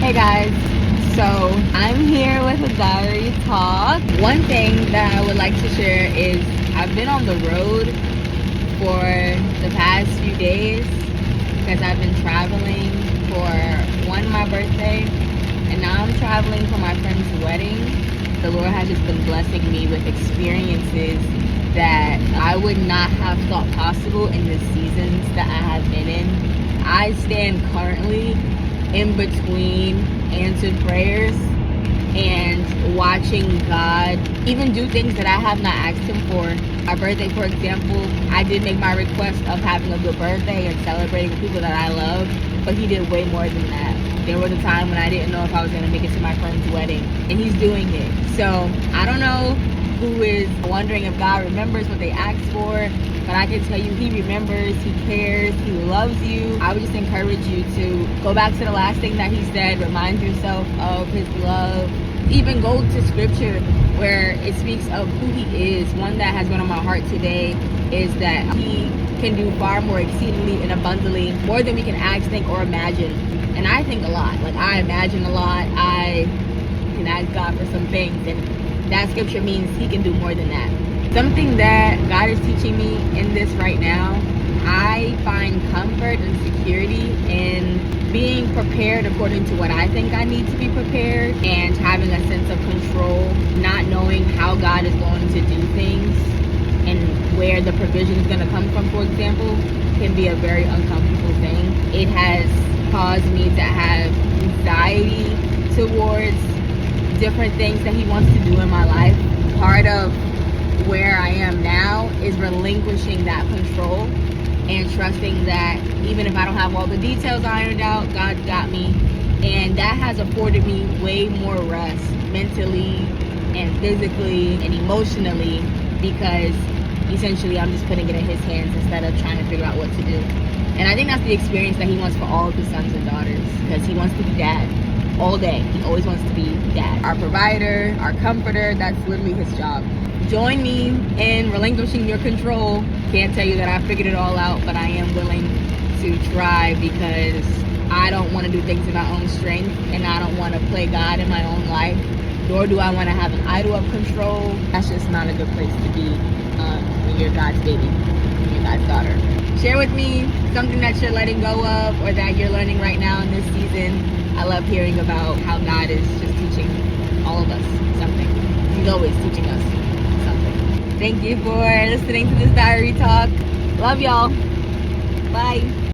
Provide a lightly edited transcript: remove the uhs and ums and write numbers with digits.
Hey guys, so I'm here with a diary talk. One thing that I would like to share is I've been on the road for the past few days because I've been traveling for my birthday, and now I'm traveling for my friend's wedding. The Lord has just been blessing me with experiences that I would not have thought possible in the seasons that I have been in. I stand currently in between answered prayers and watching God even do things that I have not asked him for. My birthday, for example, I did make my request of having a good birthday and celebrating with people that I love, but he did way more than that. There was a time when I didn't know if I was going to make it to my friend's wedding, and he's doing it. So I don't know who is wondering if God remembers what they asked for, but I can tell you he remembers, he cares, he loves you. I would just encourage you to go back to the last thing that he said, remind yourself of his love. Even go to scripture where it speaks of who he is. One that has been on my heart today is that he can do far more exceedingly and abundantly, more than we can ask, think, or imagine. And I think a lot. Like, I imagine a lot. I can ask God for some things, and that scripture means he can do more than that. Something that God is teaching me in this right now, I find comfort and security in being prepared according to what I think I need to be prepared, and having a sense of control, not knowing how God is going to do things and where the provision is going to come from, for example, can be a very uncomfortable thing. It has caused me to have anxiety towards different things that he wants to do in my life. Part of where I am now is relinquishing that control and trusting that even if I don't have all the details ironed out, God's got me. And that has afforded me way more rest mentally and physically and emotionally, because essentially I'm just putting it in his hands instead of trying to figure out what to do. And I think that's the experience that he wants for all of his sons and daughters, because he wants to be dad all day. He always wants to be dad, our provider, our comforter. That's literally his job. Join me in relinquishing your control. Can't tell you that I figured it all out, but I am willing to try, because I don't want to do things in my own strength, and I don't want to play God in my own life, nor do I want to have an idol of control. That's just not a good place to be when you're God's baby, when you're God's daughter. Share with me something that you're letting go of or that you're learning right now in this season. I love hearing about how God is just teaching all of us something. He's always teaching us something. Thank you for listening to this diary talk. Love y'all. Bye.